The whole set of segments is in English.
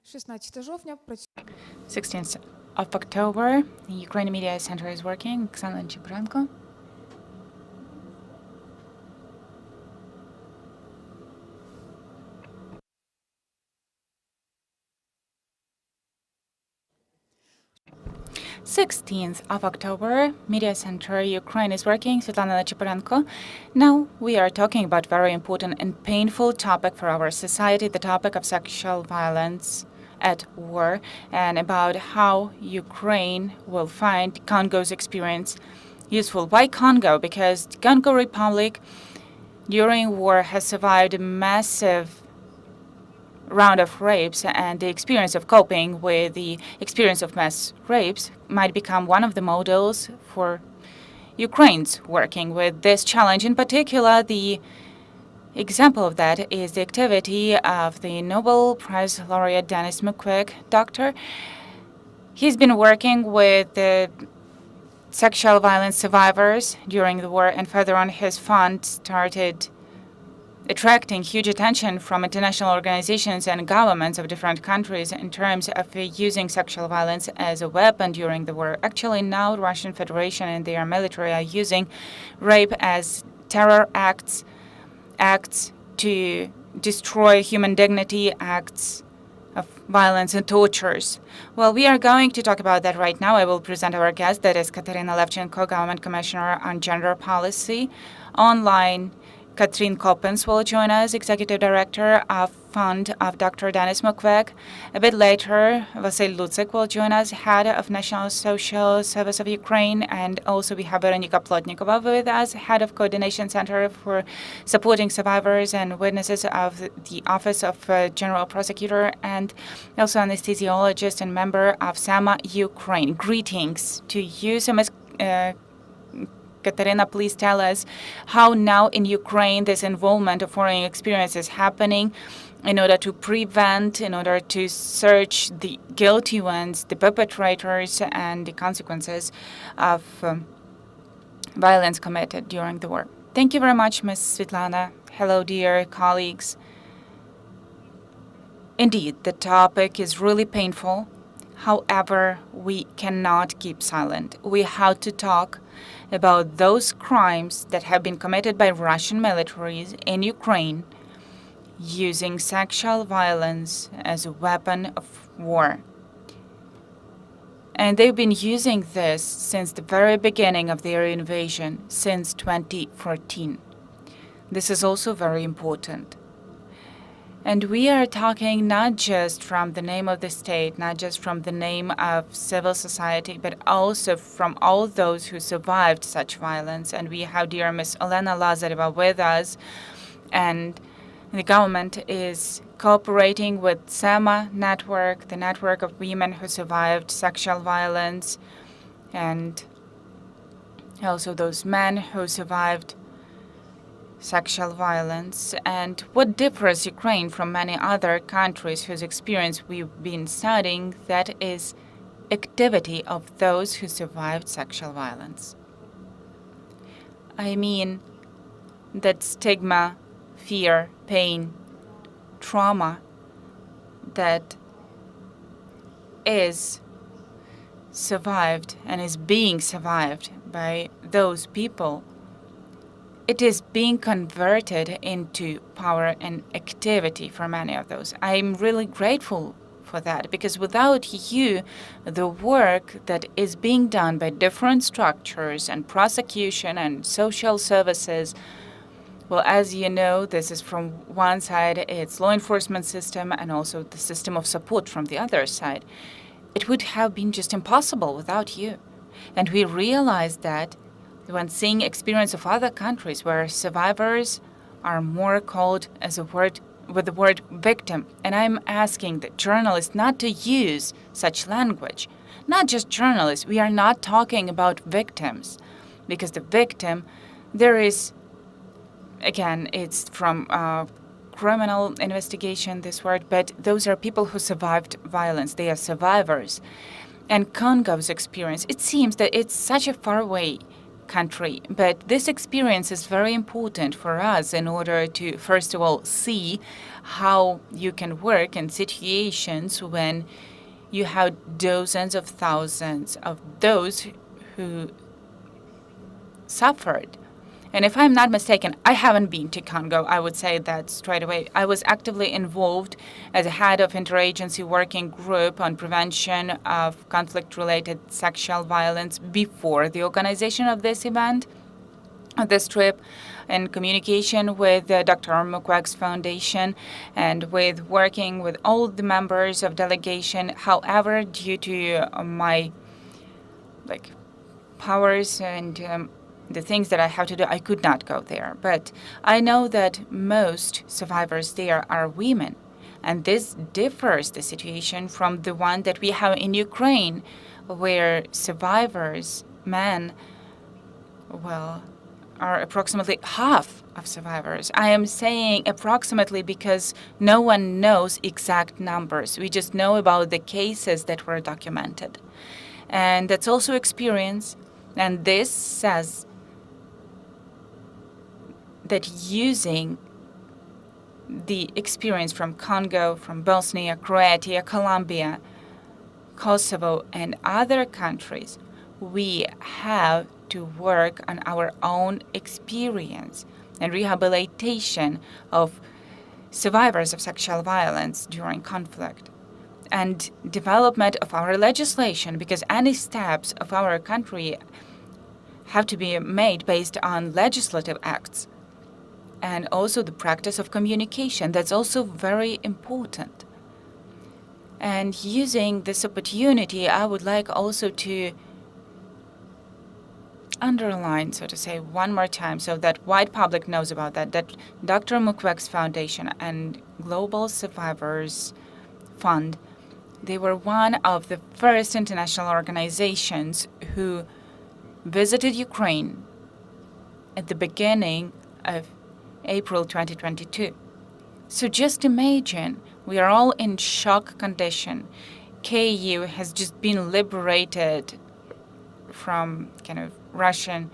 16th of October, the Ukraine Media Center is working. Oksana Chibrenko. October, Media Center Ukraine is working. Svetlana Chibrenko. Now we are talking about very important and painful topic for our society, the topic of sexual violence at war, and about how Ukraine will find Congo's experience useful. Why Congo? Because the Congo Republic during war has survived a massive round of rapes, and the experience of coping with the experience of mass rapes might become one of the models for Ukraine's working with this challenge. In particular, the example of that is the activity of the Nobel Prize laureate Denis Mukwege, doctor. He's been working with the sexual violence survivors during the war, and further on, his fund started attracting huge attention from international organizations and governments of different countries in terms of using sexual violence as a weapon during the war. Actually, now the Russian Federation and their military are using rape as terror acts to destroy human dignity, acts of violence and tortures. Well, we are going to talk about that right now. I will present our guest, that is Kateryna Levchenko, Government Commissioner on Gender Policy. Online, Kateryna Coppens will join us, Executive Director of Fund of Dr. Denis Mukwege. A bit later, Vasyl Lutsyk will join us, Head of National Social Service of Ukraine, and also we have Veronika Plotnikova with us, Head of Coordination Center for Supporting Survivors and Witnesses of the Office of General Prosecutor, and also anesthesiologist and member of SEMA-Ukraine. Greetings to you. So, Ms. Kateryna, please tell us how now in Ukraine this involvement of foreign experience is happening in order to prevent, in order to search the guilty ones, the perpetrators, and the consequences of violence committed during the war. Thank you very much, Ms. Svetlana. Hello, dear colleagues. Indeed, the topic is really painful. However, we cannot keep silent. We have to talk about those crimes that have been committed by Russian militaries in Ukraine using sexual violence as a weapon of war. And they've been using this since the very beginning of their invasion, since 2014. This is also very important. And we are talking not just from the name of the state, not just from the name of civil society, but also from all those who survived such violence. And we have dear Ms. Olena Lazareva with us. And the government is cooperating with SEMA network, the network of women who survived sexual violence, and also those men who survived sexual violence. And what differs Ukraine from many other countries whose experience we've been studying, that is activity of those who survived sexual violence. I mean that stigma, fear, pain, trauma that is survived and is being survived by those people, it is being converted into power and activity for many of those. I'm really grateful for that, because without you, the work that is being done by different structures and prosecution and social services, well, as you know, this is from one side, it's law enforcement system and also the system of support from the other side. It would have been just impossible without you. And we realized that when seeing experience of other countries where survivors are more called as a word with the word victim. And I'm asking the journalists not to use such language. Not just journalists. We are not talking about victims, because the victim, there is, again, it's from criminal investigation, this word, but those are people who survived violence. They are survivors. And Congo's experience, it seems that it's such a far away country. But this experience is very important for us in order to, first of all, see how you can work in situations when you have dozens of thousands of those who suffered. And if I'm not mistaken, I haven't been to Congo. I would say that straight away. I was actively involved as a head of interagency working group on prevention of conflict-related sexual violence before the organization of this event, of this trip, in communication with Dr. Mukwege's foundation and with working with all the members of delegation. However, due to my powers and the things that I have to do, I could not go there. But I know that most survivors there are women. And this differs the situation from the one that we have in Ukraine, where survivors, men, well, are approximately half of survivors. I am saying approximately because no one knows exact numbers. We just know about the cases that were documented. And that's also experience. And this says that using the experience from Congo, from Bosnia, Croatia, Colombia, Kosovo, and other countries, we have to work on our own experience and rehabilitation of survivors of sexual violence during conflict and development of our legislation, because any steps of our country have to be made based on legislative acts. And also the practice of communication, that's also very important. And using this opportunity, I would like also to underline, so to say, one more time, so that wide public knows about that Dr. Mukwege's Foundation and Global Survivors Fund, they were one of the first international organizations who visited Ukraine at the beginning of April 2022. So just imagine, we are all in shock condition. KU has just been liberated from kind of Russian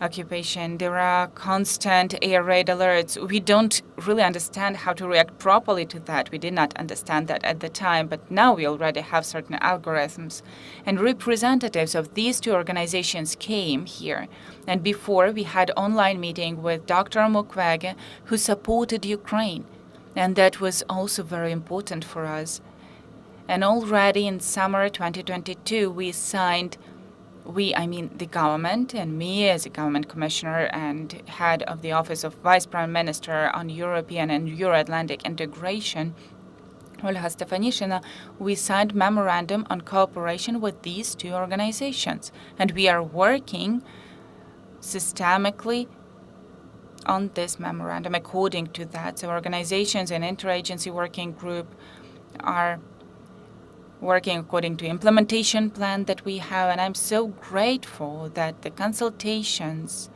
occupation. There are constant air raid alerts. We don't really understand how to react properly to that. We did not understand that at the time, but now we already have certain algorithms. And representatives of these two organizations came here. And before, we had online meeting with Dr. Mukwege, who supported Ukraine. And that was also very important for us. And already in summer 2022, we signed I mean the government and me as a government commissioner and head of the Office of Vice Prime Minister on European and Euro-Atlantic integration, Olena Stefanishina, we signed memorandum on cooperation with these two organizations. And we are working systemically on this memorandum according to that. So organizations and interagency working group are working according to implementation plan that we have, and I'm so grateful that the consultations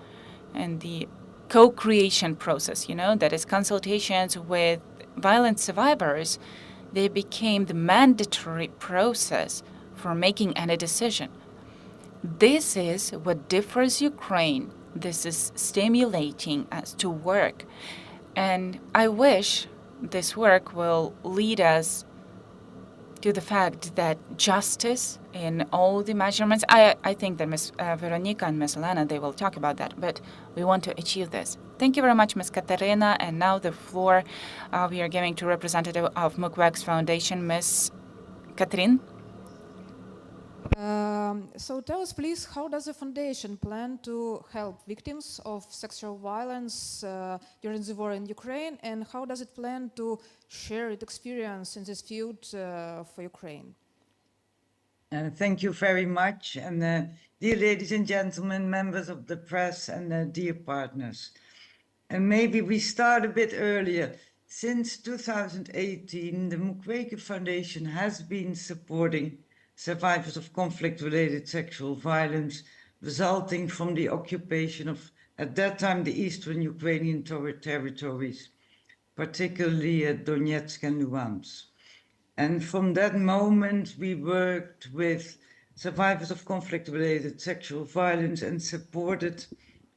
and the co-creation process, that is consultations with violence survivors, they became the mandatory process for making any decision. This is what differs Ukraine. This is stimulating us to work. And I wish this work will lead us to the fact that justice in all the measurements, I think that Ms. Veronika and Ms. Olena, they will talk about that, but we want to achieve this. Thank you very much, Ms. Kateryna, and now the floor we are giving to representative of Mukwege's Foundation, Ms. Kateryna. So tell us, please, how does the foundation plan to help victims of sexual violence during the war in Ukraine, and how does it plan to share its experience in this field for Ukraine? Thank you very much, and dear ladies and gentlemen, members of the press and dear partners. And maybe we start a bit earlier. Since 2018, the Mukwege Foundation has been supporting survivors of conflict-related sexual violence resulting from the occupation of, at that time, the eastern Ukrainian territories, particularly Donetsk and Luhansk. And from that moment, we worked with survivors of conflict-related sexual violence and supported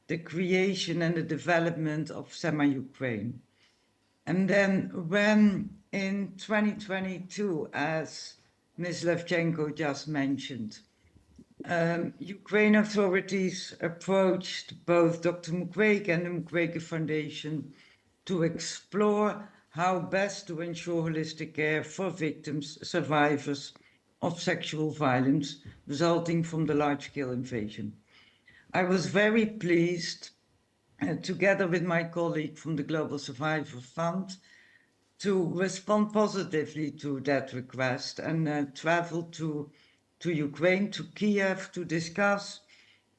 the creation and the development of SEMA-Ukraine. And then when in 2022, as Ms. Levchenko just mentioned, Ukraine authorities approached both Dr. Mukwege and the Mukwege Foundation to explore how best to ensure holistic care for victims, survivors of sexual violence resulting from the large-scale invasion. I was very pleased, together with my colleague from the Global Survivor Fund, to respond positively to that request and travel to Ukraine, to Kiev, to discuss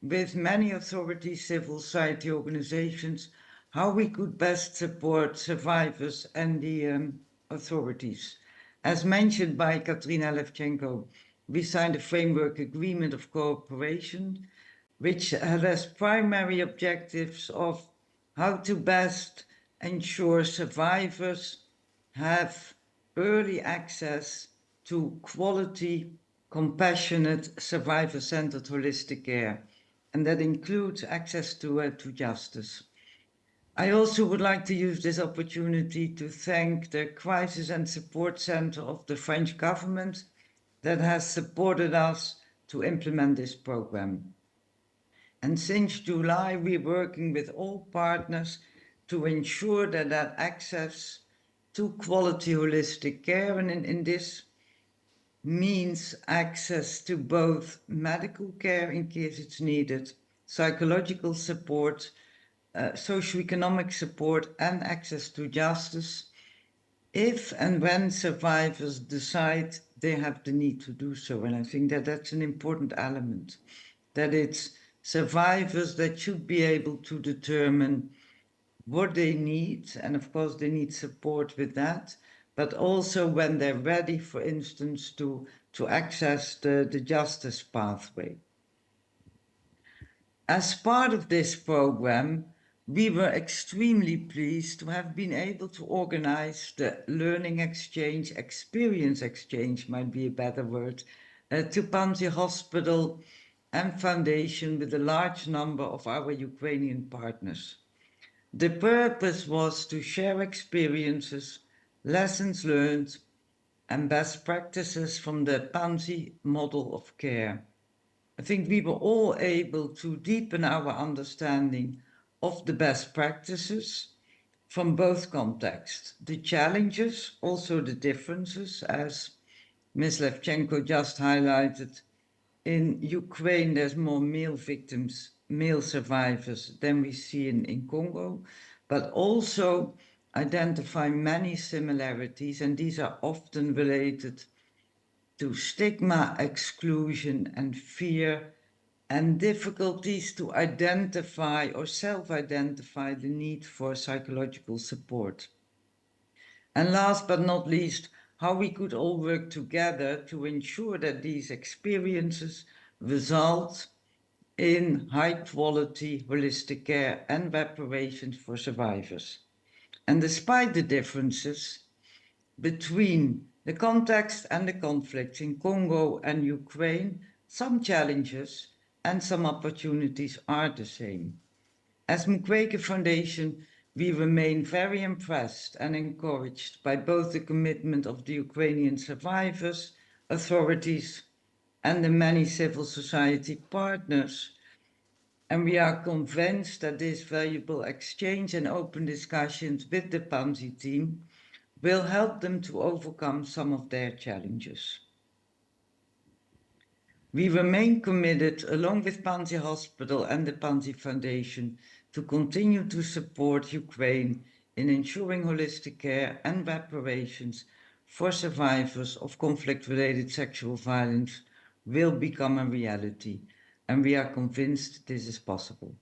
with many authorities, civil society organizations, how we could best support survivors and the authorities. As mentioned by Kateryna Levchenko, we signed a framework agreement of cooperation, which has primary objectives of how to best ensure survivors have early access to quality, compassionate, survivor-centered holistic care, and that includes access to justice. I also would like to use this opportunity to thank the Crisis and Support Center of the French government that has supported us to implement this program. And since July, we're working with all partners to ensure that access to quality holistic care, and in this means access to both medical care in case it's needed, psychological support, socioeconomic support, and access to justice, if and when survivors decide they have the need to do so. And I think that that's an important element, that it's survivors that should be able to determine what they need, and of course they need support with that, but also when they're ready, for instance, to access the justice pathway. As part of this program, we were extremely pleased to have been able to organize the learning exchange, experience exchange might be a better word, to Panzi Hospital and Foundation with a large number of our Ukrainian partners. The purpose was to share experiences, lessons learned, and best practices from the Panzi model of care. I think we were all able to deepen our understanding of the best practices from both contexts, the challenges, also the differences, as Ms. Levchenko just highlighted. In Ukraine, there's more male victims, male survivors than we see in Congo, but also identify many similarities, and these are often related to stigma, exclusion, and fear, and difficulties to identify or self-identify the need for psychological support. And last but not least, how we could all work together to ensure that these experiences result in high-quality holistic care and reparations for survivors. And despite the differences between the context and the conflicts in Congo and Ukraine, some challenges and some opportunities are the same. As Mukwege Foundation, we remain very impressed and encouraged by both the commitment of the Ukrainian survivors, authorities, and the many civil society partners. And we are convinced that this valuable exchange and open discussions with the Panzi team will help them to overcome some of their challenges. We remain committed, along with Panzi Hospital and the Panzi Foundation, to continue to support Ukraine in ensuring holistic care and reparations for survivors of conflict-related sexual violence will become a reality, and we are convinced this is possible.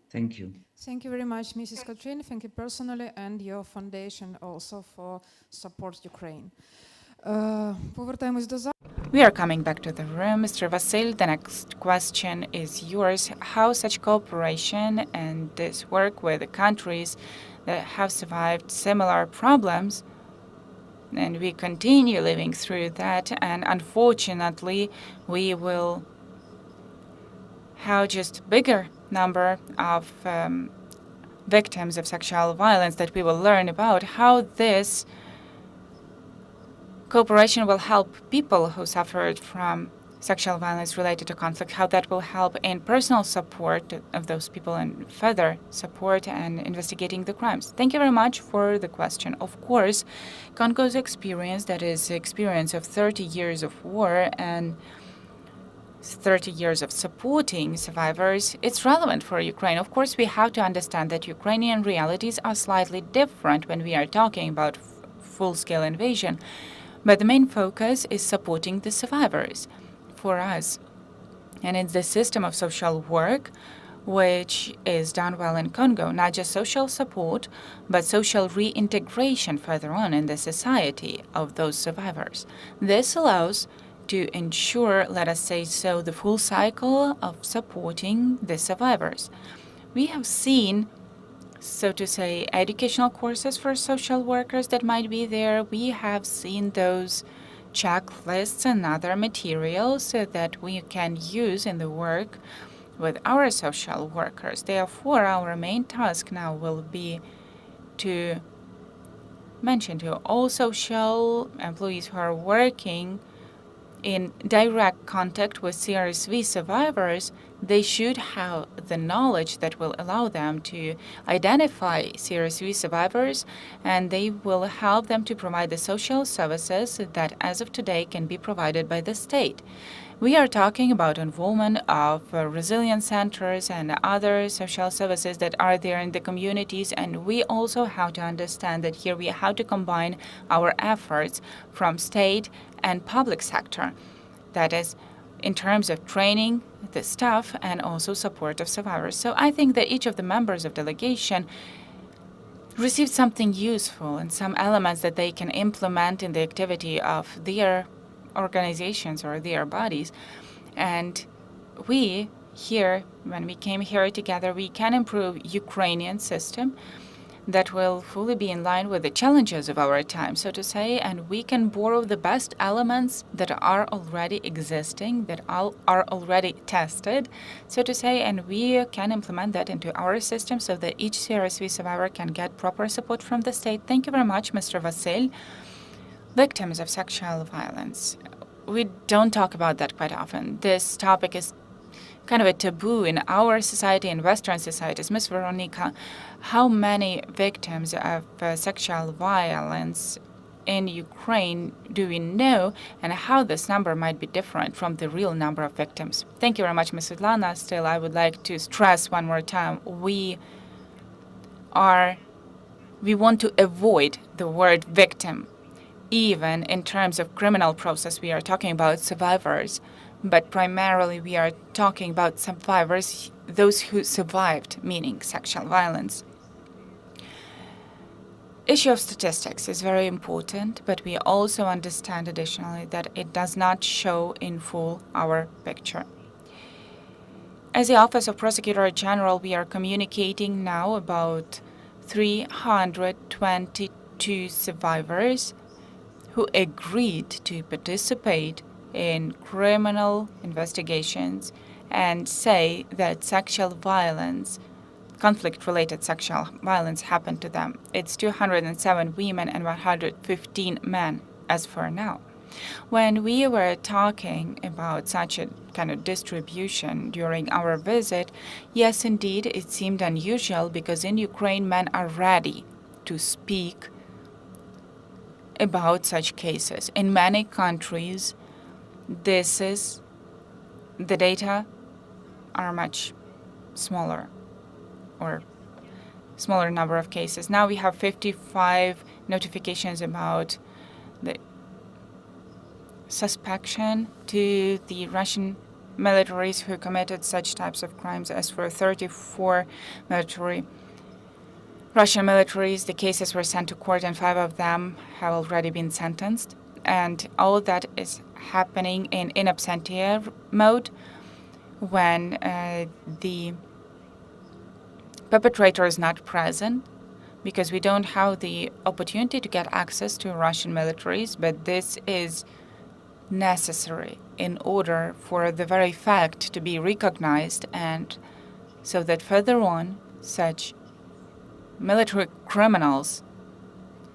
Thank you. Thank you very much, Mrs. Kateryna. Thank you personally and your foundation also for support Ukraine. Повертаємось до We are coming back to the room. Mr. Vasyl, the next question is yours. How such cooperation and this work with the countries that have survived similar problems and we continue living through that, and unfortunately we will have just bigger number of victims of sexual violence that we will learn about, how this cooperation will help people who suffered from sexual violence related to conflict, how that will help in personal support of those people and further support and investigating the crimes. Thank you very much for the question. Of course, Congo's experience, that is the experience of 30 years of war and 30 years of supporting survivors, it's relevant for Ukraine. Of course, we have to understand that Ukrainian realities are slightly different when we are talking about full-scale invasion, but the main focus is supporting the survivors for us. And it's the system of social work which is done well in Congo, not just social support, but social reintegration further on in the society of those survivors. This allows to ensure, let us say so, the full cycle of supporting the survivors. We have seen, so to say, educational courses for social workers that might be there. We have seen those checklists and other materials so that we can use in the work with our social workers. Therefore, our main task now will be to mention to all social employees who are working in direct contact with CRSV survivors, they should have the knowledge that will allow them to identify CRSV survivors, and they will help them to provide the social services that as of today can be provided by the state. We are talking about involvement of resilience centers and other social services that are there in the communities, and we also have to understand that here we have to combine our efforts from state and public sector. That is, in terms of training the staff and also support of survivors. So I think that each of the members of delegation received something useful and some elements that they can implement in the activity of their organizations or their bodies. And we here, when we came here together, we can improve Ukrainian system that will fully be in line with the challenges of our time, so to say, and we can borrow the best elements that are already existing, that are already tested, so to say, and we can implement that into our system so that each CRSV survivor can get proper support from the state. Thank you very much, Mr. Vasyl. Victims of sexual violence. We don't talk about that quite often. This topic is kind of a taboo in our society, in Western societies. Ms. Veronika, how many victims of sexual violence in Ukraine do we know, and how this number might be different from the real number of victims? Thank you very much, Ms. Svetlana. Still, I would like to stress one more time, we want to avoid the word victim. Even in terms of criminal process, we are talking about survivors, but primarily we are talking about survivors, those who survived, meaning sexual violence. Issue of statistics is very important, but we also understand additionally that it does not show in full our picture. As the Office of Prosecutor General, we are communicating now about 322 survivors who agreed to participate in criminal investigations and say that sexual violence, conflict-related sexual violence happened to them. It's 207 women and 115 men as for now. When we were talking about such a kind of distribution during our visit, yes, indeed, it seemed unusual because in Ukraine, men are ready to speak about such cases. In many countries, the data are much smaller, or smaller number of cases. Now we have 55 notifications about the suspicion to the Russian militaries who committed such types of crimes. As for 34 Russian militaries, the cases were sent to court, and 5 of them have already been sentenced. And all that is happening in absentia mode when the perpetrator is not present, because we don't have the opportunity to get access to Russian militaries, but this is necessary in order for the very fact to be recognized, and so that further on such military criminals,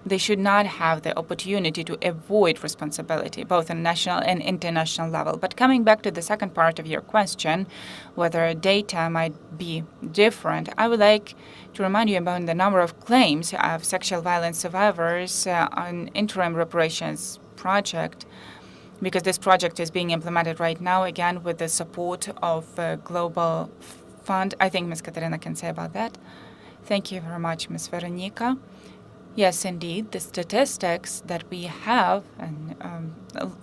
they should not have the opportunity to avoid responsibility, both on national and international level. But coming back to the second part of your question, whether data might be different, I would like to remind you about the number of claims of sexual violence survivors on interim reparations project, because this project is being implemented right now, again, with the support of a global fund. I think Ms. Kateryna can say about that. Thank you very much, Ms. Veronika. Yes, indeed, the statistics that we have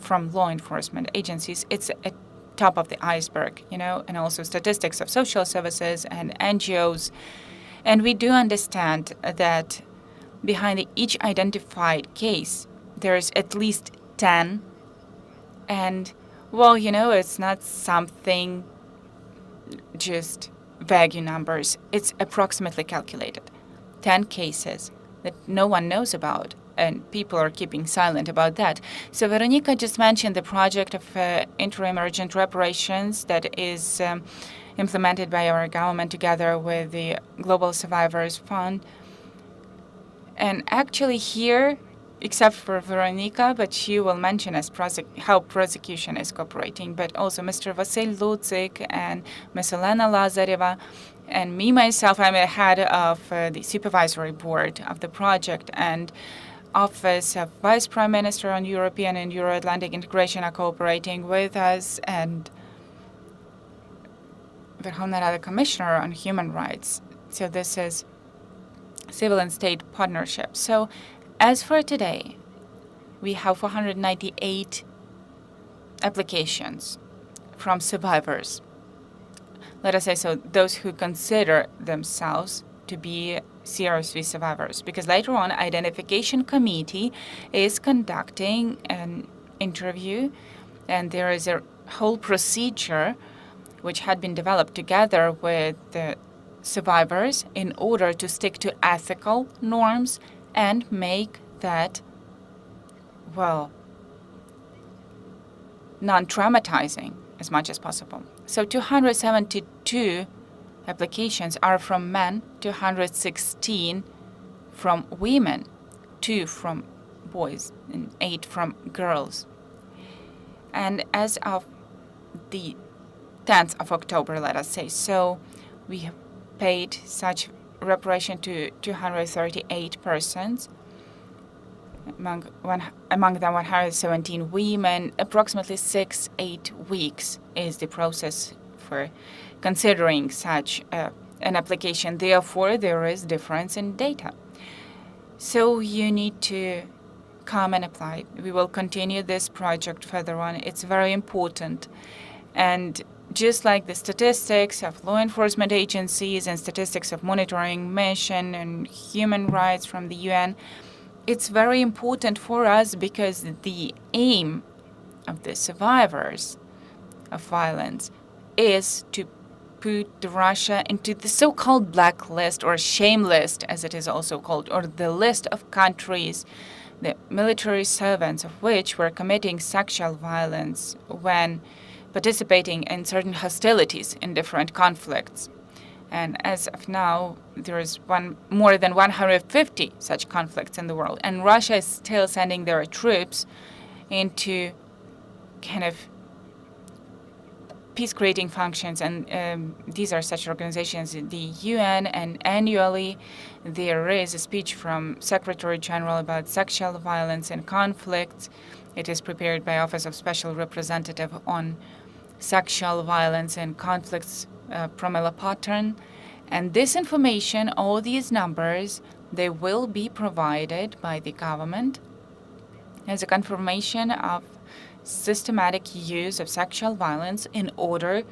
from law enforcement agencies, it's at top of the iceberg, and also statistics of social services and NGOs. And we do understand that behind each identified case, there's at least 10. And, well, it's not something just vague numbers. It's approximately calculated. 10 cases that no one knows about, and people are keeping silent about that. So Veronika just mentioned the project of interim urgent reparations that is implemented by our government together with the Global Survivors Fund. And actually here, except for Veronika, but she will mention how prosecution is cooperating, but also Mr. Vasyl Lutsyk and Ms. Olena Lazareva, and me, myself, I'm the head of the supervisory board of the project, and Office of Vice Prime Minister on European and Euro-Atlantic integration are cooperating with us, and Verkhovna Rada Commissioner on Human Rights. So this is civil and state partnership. So as for today, we have 498 applications from survivors. Let us say so, those who consider themselves to be CRSV survivors, because later on, Identification Committee is conducting an interview, and there is a whole procedure which had been developed together with the survivors in order to stick to ethical norms and make that, well, non-traumatizing as much as possible. So 272 applications are from men, 216 from women, 2 from boys, and 8 from girls. And as of the 10th of October, let us say, so we have paid such reparation to 238 persons, among them 117 women. Approximately 6-8 weeks is the process for considering such an application. Therefore, there is difference in data. So you need to come and apply. We will continue this project further on. It's very important. And just like the statistics of law enforcement agencies and statistics of monitoring mission and human rights from the UN, it's very important for us because the aim of the survivors of violence is to put Russia into the so-called black list or shame list, as it is also called, or the list of countries, the military servants of which were committing sexual violence when participating in certain hostilities in different conflicts. And as of now, there is more than 150 such conflicts in the world. And Russia is still sending their troops into kind of peace-creating functions. And these are such organizations, the UN, and annually there is a speech from Secretary General about sexual violence and conflicts. It is prepared by Office of Special Representative on Sexual Violence and Conflicts, Pramila Pattern. And this information, all these numbers, they will be provided by the government as a confirmation of systematic use of sexual violence in order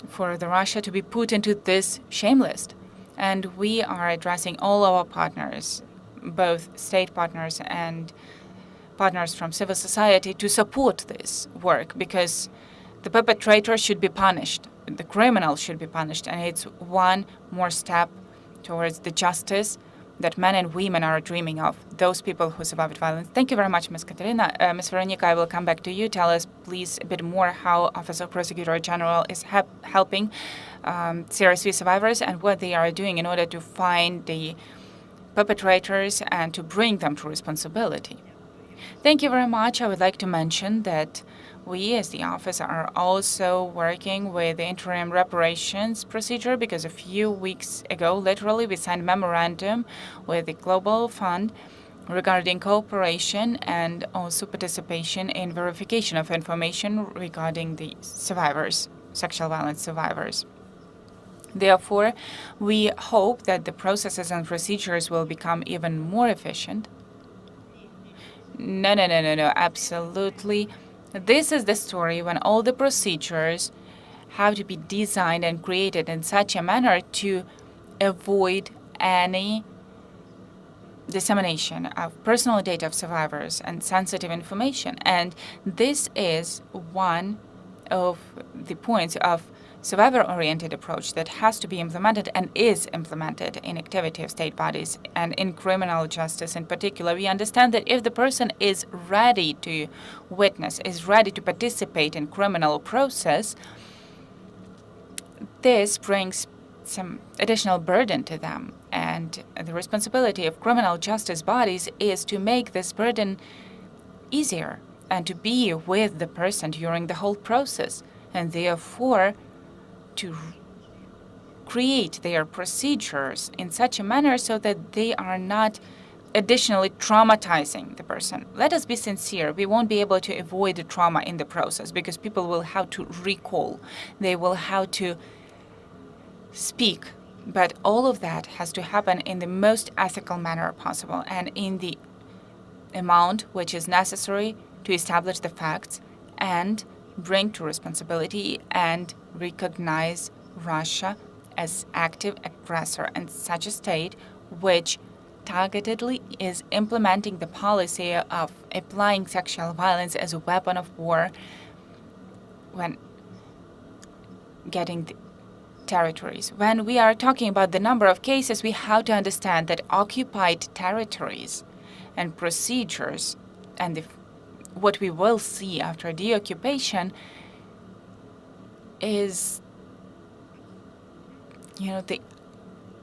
for the Russia to be put into this shame list. And we are addressing all our partners, both state partners and partners from civil society, to support this work, because the perpetrator should be punished. the criminal should be punished, and it's one more step towards the justice that men and women are dreaming of, those people who survived violence. Thank you very much, Ms. Kateryna. Ms. Veronika, I will come back to you. Tell us, please, a bit more how Office of Prosecutor General is helping CRSV survivors and what they are doing in order to find the perpetrators and to bring them to responsibility. Thank you very much. I would like to mention that we, as the office, are also working with the interim reparations procedure because a few weeks ago, literally, we signed a memorandum with the Global Fund regarding cooperation and also participation in verification of information regarding the survivors, sexual violence survivors. Therefore, we hope that the processes and procedures will become even more efficient. No, absolutely. This is the story when all the procedures have to be designed and created in such a manner to avoid any dissemination of personal data of survivors and sensitive information. And this is one of the points of survivor-oriented approach that has to be implemented and is implemented in activity of state bodies and in criminal justice in particular. We understand that if the person is ready to witness, is ready to participate in criminal process, this brings some additional burden to them. And the responsibility of criminal justice bodies is to make this burden easier and to be with the person during the whole process, and therefore to create their procedures in such a manner so that they are not additionally traumatizing the person. Let us be sincere. We won't be able to avoid the trauma in the process because people will have to recall. They will have to speak. But all of that has to happen in the most ethical manner possible and in the amount which is necessary to establish the facts and bring to responsibility and recognize Russia as active aggressor and such a state which targetedly is implementing the policy of applying sexual violence as a weapon of war when getting the territories. When we are talking about the number of cases, we have to understand that occupied territories and procedures and what we will see after the occupation is, the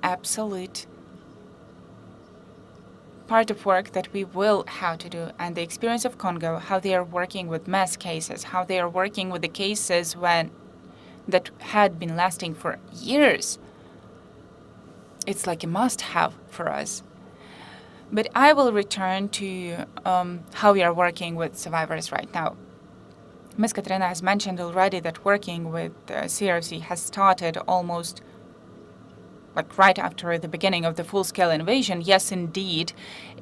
absolute part of work that we will have to do. And the experience of Congo, how they are working with mass cases, how they are working with the cases that had been lasting for years, it's like a must-have for us. But I will return to how we are working with survivors right now. Ms. Kateryna has mentioned already that working with CRC has started almost right after the beginning of the full-scale invasion. Yes, indeed,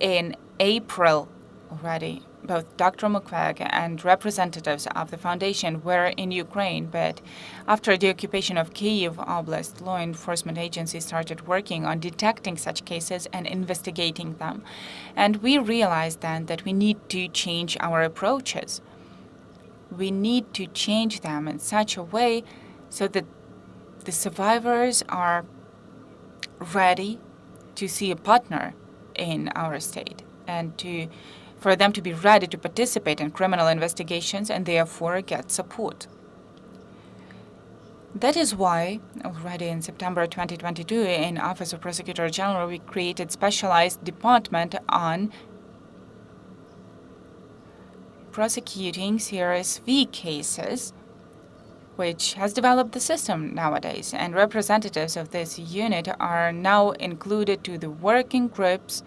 in April already, both Dr. Mukwege and representatives of the foundation were in Ukraine, but after the occupation of Kyiv Oblast, law enforcement agencies started working on detecting such cases and investigating them. And we realized then that we need to change our approaches. We need to change them in such a way so that the survivors are ready to see a partner in our state and for them to be ready to participate in criminal investigations and therefore get support. That is why already in September 2022 in Office of Prosecutor General we created specialized department on prosecuting CRSV cases, which has developed the system nowadays, and representatives of this unit are now included to the working groups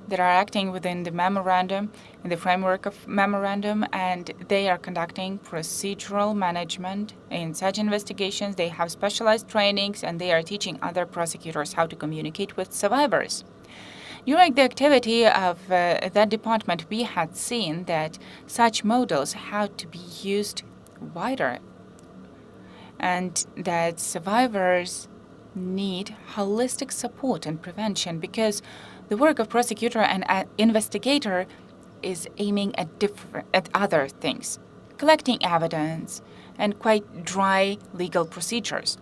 that are acting within the memorandum, in the framework of memorandum, and they are conducting procedural management in such investigations. They have specialized trainings, and they are teaching other prosecutors how to communicate with survivors. During the activity of that department, we had seen that such models had to be used wider, and that survivors need holistic support and prevention because the work of prosecutor and investigator is aiming at other things, collecting evidence, and quite dry legal procedures.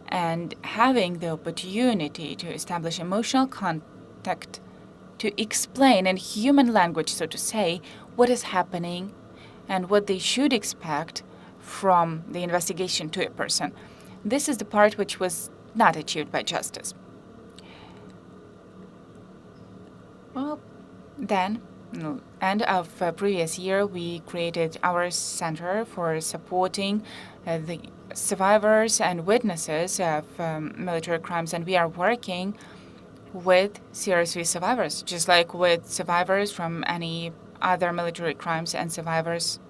And having the opportunity to establish emotional contact, to explain in human language, so to say, what is happening and what they should expect from the investigation to a person. This is the part which was not achieved by justice. Well, then, end of previous year, we created our center for supporting the survivors and witnesses of military crimes, and we are working with CRSV survivors, just like with survivors from any other military crimes and survivors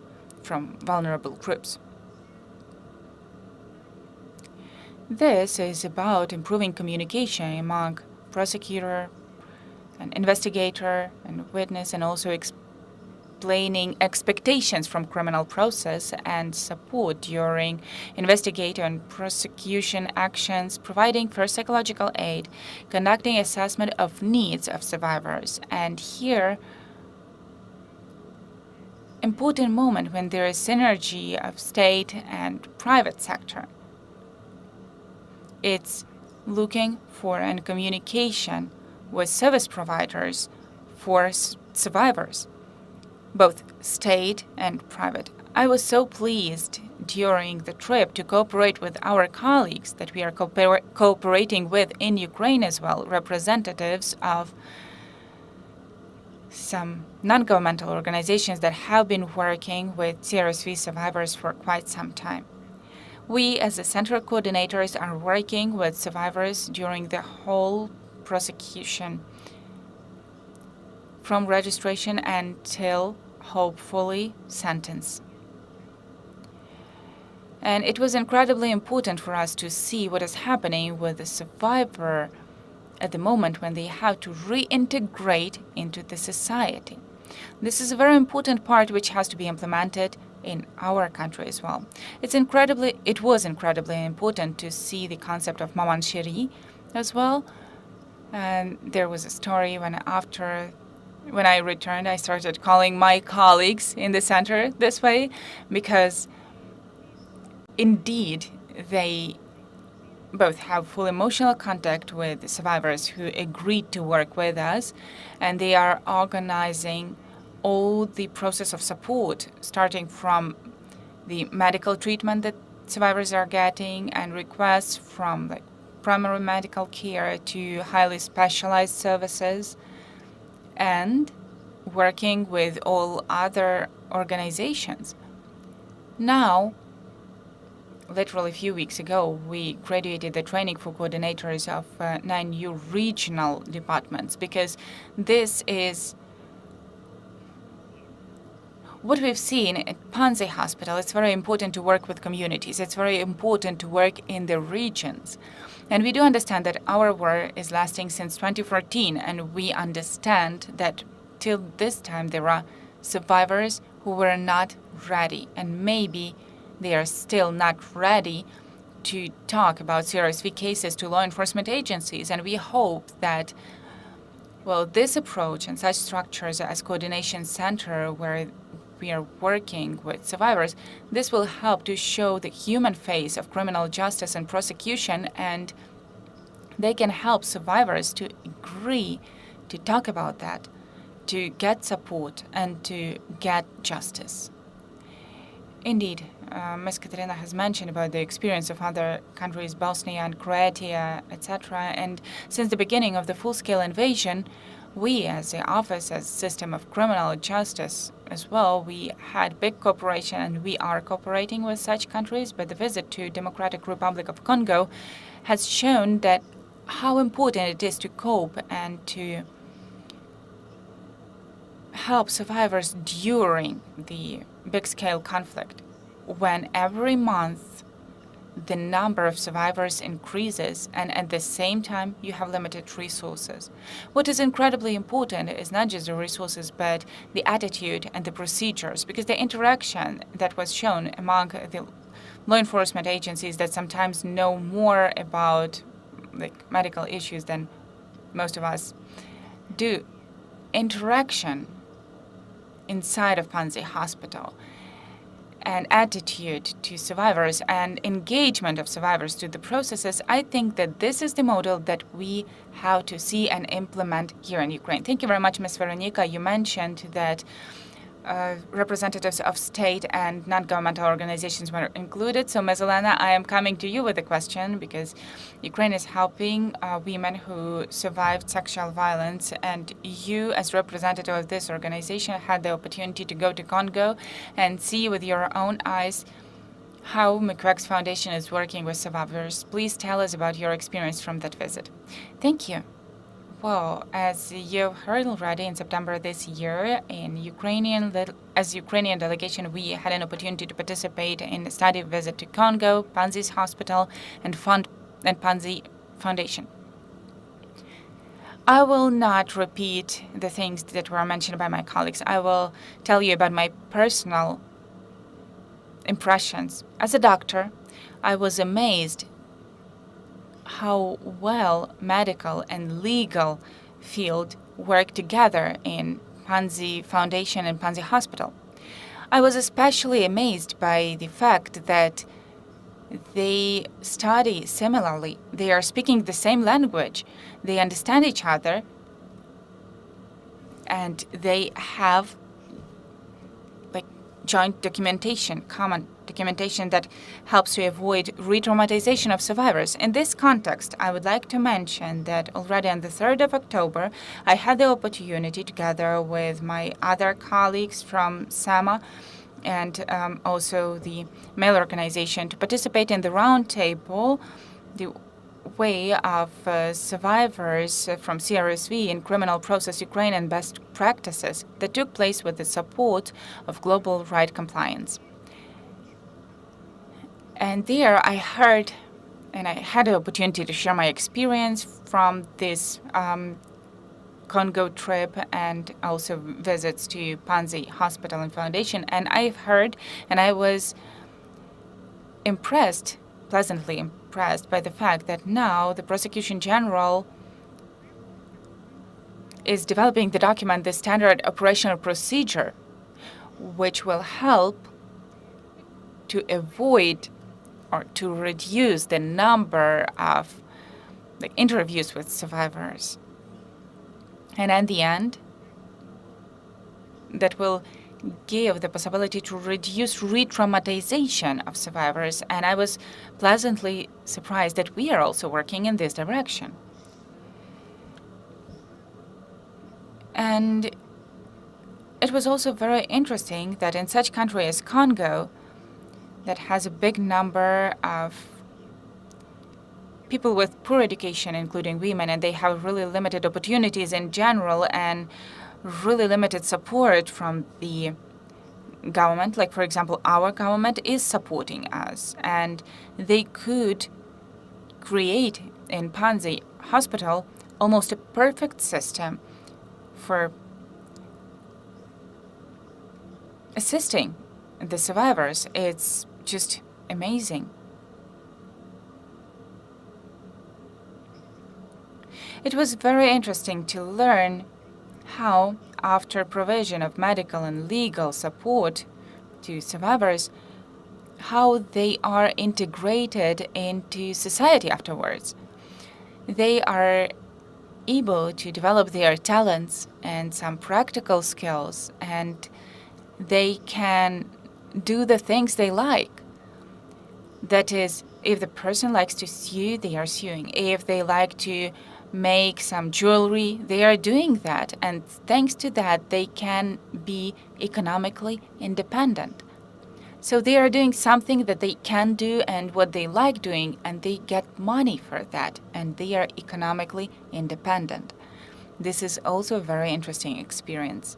from vulnerable groups. This is about improving communication among prosecutor, an investigator, and witness, and also explaining expectations from criminal process and support during investigative and prosecution actions, providing first psychological aid, conducting assessment of needs of survivors. And here, important moment when there is synergy of state and private sector. It's looking for a communication with service providers for survivors, both state and private. I was so pleased during the trip to cooperate with our colleagues that we are cooperating with in Ukraine as well, representatives of some non-governmental organizations that have been working with CRSV survivors for quite some time. We, as the center coordinators, are working with survivors during the whole prosecution, from registration until, hopefully, sentence. And it was incredibly important for us to see what is happening with the survivor at the moment when they have to reintegrate into the society. This is a very important part which has to be implemented in our country as well. It was incredibly important to see the concept of Maman Chérie as well. And there was a story when I returned, I started calling my colleagues in the center this way, because indeed they both have full emotional contact with survivors who agreed to work with us, and they are organizing all the process of support, starting from the medical treatment that survivors are getting and requests from primary medical care to highly specialized services, and working with all other organizations. Now, literally a few weeks ago, we graduated the training for coordinators of 9 new regional departments, because this is what we've seen at Panzi Hospital. It's very important to work with communities. It's very important to work in the regions. And we do understand that our war is lasting since 2014, and we understand that till this time there are survivors who were not ready, and maybe they are still not ready to talk about CRSV cases to law enforcement agencies. And we hope that, well, this approach and such structures as coordination center, where we are working with survivors, this will help to show the human face of criminal justice and prosecution, and they can help survivors to agree to talk about that, to get support, and to get justice. Indeed, Ms. Kateryna has mentioned about the experience of other countries, Bosnia and Croatia, etc. And since the beginning of the full-scale invasion, we, as the Office, as System of Criminal Justice as well, we had big cooperation, and we are cooperating with such countries. But the visit to Democratic Republic of Congo has shown that how important it is to cope and to help survivors during the big-scale conflict, when every month the number of survivors increases, and at the same time you have limited resources. What is incredibly important is not just the resources, but the attitude and the procedures, because the interaction that was shown among the law enforcement agencies that sometimes know more about medical issues than most of us do, interaction inside of Panzi Hospital and attitude to survivors and engagement of survivors to the processes, I think that this is the model that we have to see and implement here in Ukraine. Thank you very much, Ms. Veronika. You mentioned that representatives of state and non-governmental organizations were included. So, Ms. Olena, I am coming to you with a question because Ukraine is helping women who survived sexual violence, and you, as representative of this organization, had the opportunity to go to Congo and see with your own eyes how Mukwege's foundation is working with survivors. Please tell us about your experience from that visit. Thank you. Well, as you've heard already, in September this year, as Ukrainian delegation, we had an opportunity to participate in a study visit to Congo, Panzi's hospital, and Panzi Foundation. I will not repeat the things that were mentioned by my colleagues. I will tell you about my personal impressions. As a doctor, I was amazed how well medical and legal field work together in Panzi Foundation and Panzi Hospital. I was especially amazed by the fact that they study similarly. They are speaking the same language. They understand each other, and they have joint documentation, common documentation that helps to avoid re-traumatization of survivors. In this context, I would like to mention that already on the 3rd of October, I had the opportunity, together with my other colleagues from SEMA and also the male organization, to participate in the roundtable, the way of survivors from CRSV in criminal process Ukraine and best practices that took place with the support of global right compliance. And there I heard, and I had the opportunity to share my experience from this Congo trip and also visits to Panzi Hospital and Foundation. And I've heard, and I was pleasantly impressed by the fact that now the Prosecutor General is developing the document, the standard operational procedure, which will help to avoid or to reduce the number of interviews with survivors. And at the end, that will give the possibility to reduce re-traumatization of survivors. And I was pleasantly surprised that we are also working in this direction. And it was also very interesting that in such country as Congo, that has a big number of people with poor education, including women, and they have really limited opportunities in general and really limited support from the government. Like, for example, our government is supporting us, and they could create in Panzi Hospital almost a perfect system for assisting the survivors. It's just amazing. It was very interesting to learn how, after provision of medical and legal support to survivors, how they are integrated into society afterwards. They are able to develop their talents and some practical skills, and they can do the things they like. That is, if the person likes to sew, they are sewing. If they like to make some jewelry, they are doing that. And thanks to that, they can be economically independent. So they are doing something that they can do and what they like doing, and they get money for that, and they are economically independent. This is also a very interesting experience.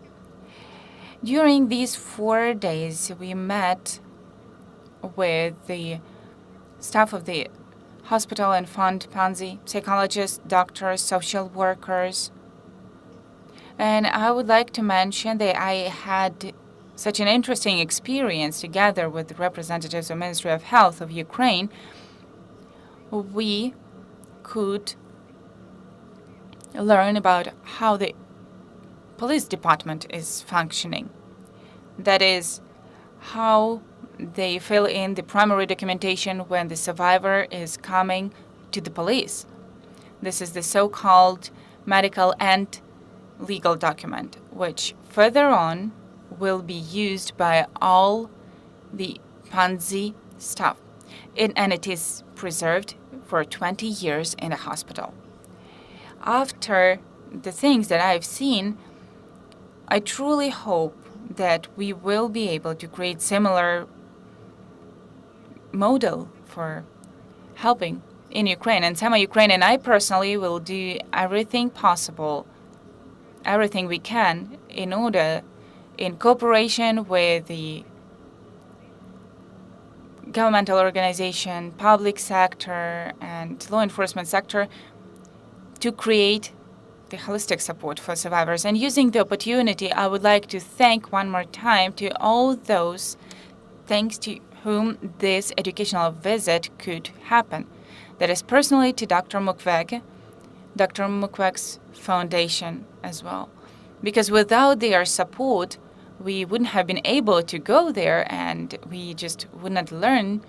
During these 4 days, we met with the staff of the hospital and fund Panzi, psychologists, doctors, social workers. And I would like to mention that I had such an interesting experience together with the representatives of Ministry of Health of Ukraine. We could learn about how the police department is functioning. That is, how they fill in the primary documentation when the survivor is coming to the police. This is the so-called medical and legal document, which further on will be used by all the Panzi staff. And it is preserved for 20 years in the hospital. After the things that I've seen, I truly hope that we will be able to create similar model for helping in Ukraine. And SEMA-Ukraine and I personally will do everything possible, everything we can, in order, in cooperation with the governmental organization, public sector, and law enforcement sector, to create the holistic support for survivors. And using the opportunity, I would like to thank one more time to all those thanks to whom this educational visit could happen. That is personally to Dr. Mukwege, Dr. Mukwege's foundation as well. Because without their support, we wouldn't have been able to go there, and we just would not learn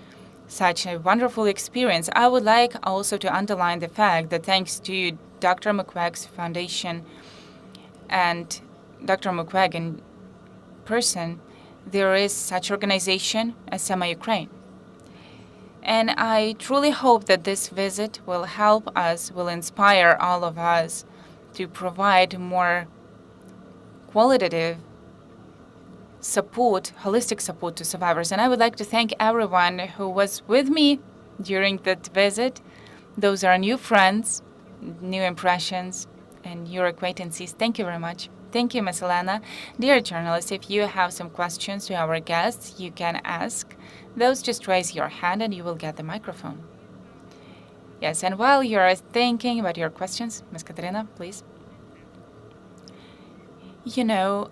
such a wonderful experience. I would like also to underline the fact that thanks to Dr. Mukwege's foundation and Dr. Mukwege in person, there is such organization as SEMA-Ukraine. And I truly hope that this visit will help us, will inspire all of us to provide more qualitative support, holistic support to survivors. And I would like to thank everyone who was with me during that visit. Those are new friends, new impressions, and your acquaintances. Thank you very much. Thank you, Ms. Olena. Dear journalists, if you have some questions to our guests, you can ask those. Just raise your hand and you will get the microphone. Yes, and while you're thinking about your questions, Ms. Kateryna, please. You know,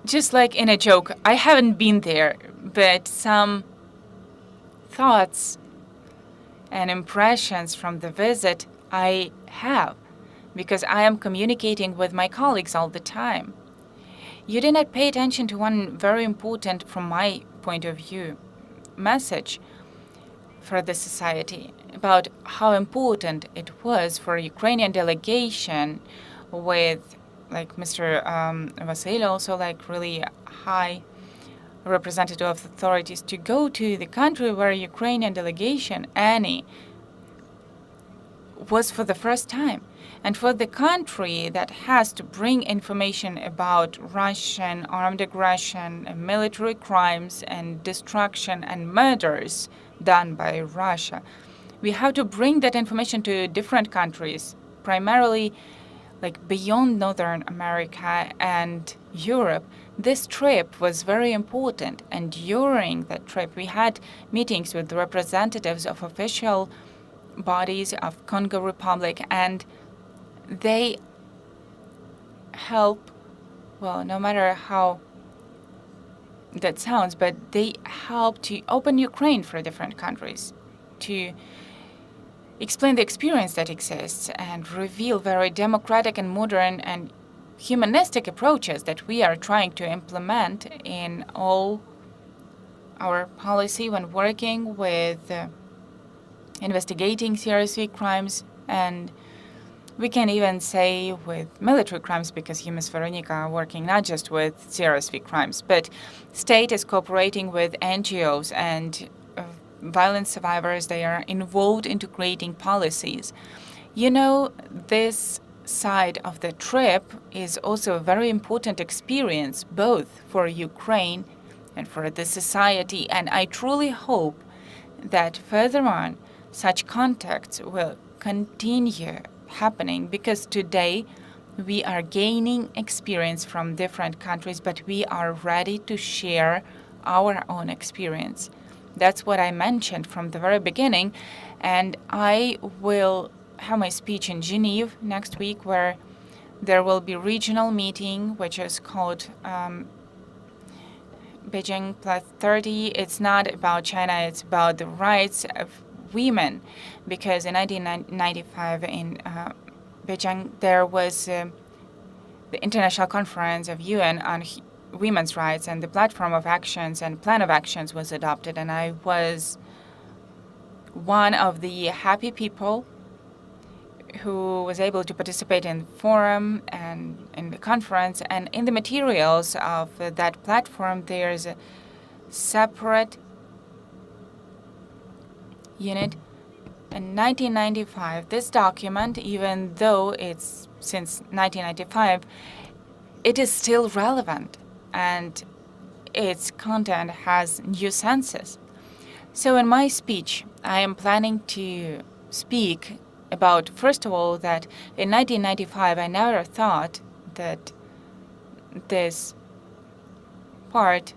just like in a joke, I haven't been there, but some thoughts and impressions from the visit I have, because I am communicating with my colleagues all the time. You did not pay attention to one very important, from my point of view, message for the society about how important it was for a Ukrainian delegation with like Mr. Vasyl, also like really high representative of authorities, to go to the country where Ukrainian delegation, any, was for the first time. And for the country that has to bring information about Russian armed aggression, and military crimes, and destruction and murders done by Russia, we have to bring that information to different countries, primarily like beyond Northern America and Europe. This trip was very important, and during that trip we had meetings with the representatives of official bodies of Congo Republic, and they help, well, no matter how that sounds, but they help to open Ukraine for different countries, to explain the experience that exists and reveal very democratic and modern and humanistic approaches that we are trying to implement in all our policy when working with investigating serious crimes, and we can even say with military crimes, because you, Ms. Veronika, are working not just with serious crimes, but state is cooperating with NGOs and violence survivors. They are involved into creating policies. You know, this side of the trip is also a very important experience, both for Ukraine and for the society. And I truly hope that further on, such contacts will continue happening, because today we are gaining experience from different countries, but we are ready to share our own experience. That's what I mentioned from the very beginning. And I will have my speech in Geneva next week, where there will be regional meeting, which is called Beijing Plus 30. It's not about China, it's about the rights of women. Because in 1995 in Beijing, there was the International Conference of UN on women's rights, and the platform of actions and plan of actions was adopted, and I was one of the happy people who was able to participate in the forum and in the conference. And in the materials of that platform, there's a separate unit. In 1995, this document, even though it's since 1995, it is still relevant, and its content has new senses. So in my speech, I am planning to speak about, first of all, that in 1995, I never thought that this part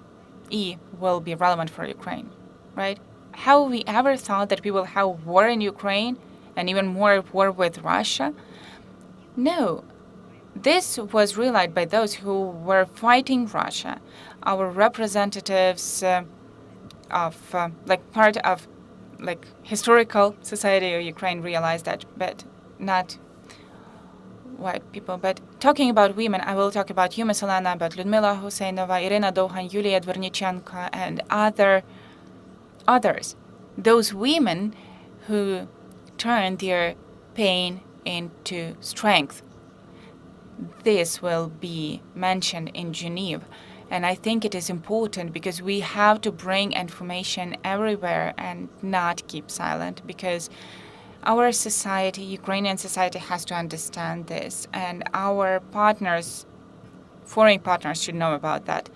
E will be relevant for Ukraine, right? How we ever thought that we will have war in Ukraine and even more war with Russia? No. This was realized by those who were fighting Russia, our representatives part of historical society of Ukraine realized that, but not white people. But talking about women, I will talk about you, Ms. Olena, about Lyudmila Huseinova, Irina Dohan, Yulia Dvornichenko, and others. Those women who turned their pain into strength. This will be mentioned in Geneva. And I think it is important because we have to bring information everywhere and not keep silent, because our society, Ukrainian society, has to understand this. And our partners, foreign partners, should know about that.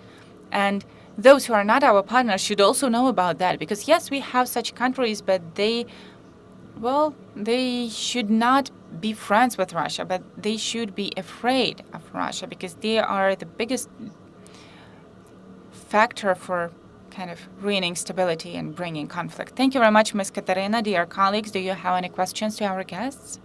And those who are not our partners should also know about that, because yes, we have such countries, but they should not be friends with Russia, but they should be afraid of Russia, because they are the biggest factor for kind of ruining stability and bringing conflict. Thank you very much, Ms. Kateryna. Dear colleagues, do you have any questions to our guests?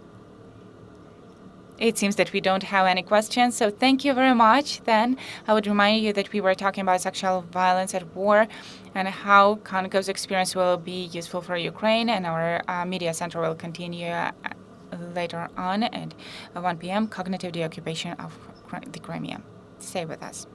It seems that we don't have any questions, so thank you very much. Then I would remind you that we were talking about sexual violence at war and how Congo's experience will be useful for Ukraine, and our media center will continue later on at 1 p.m. Cognitive Deoccupation of the Crimea. Stay with us.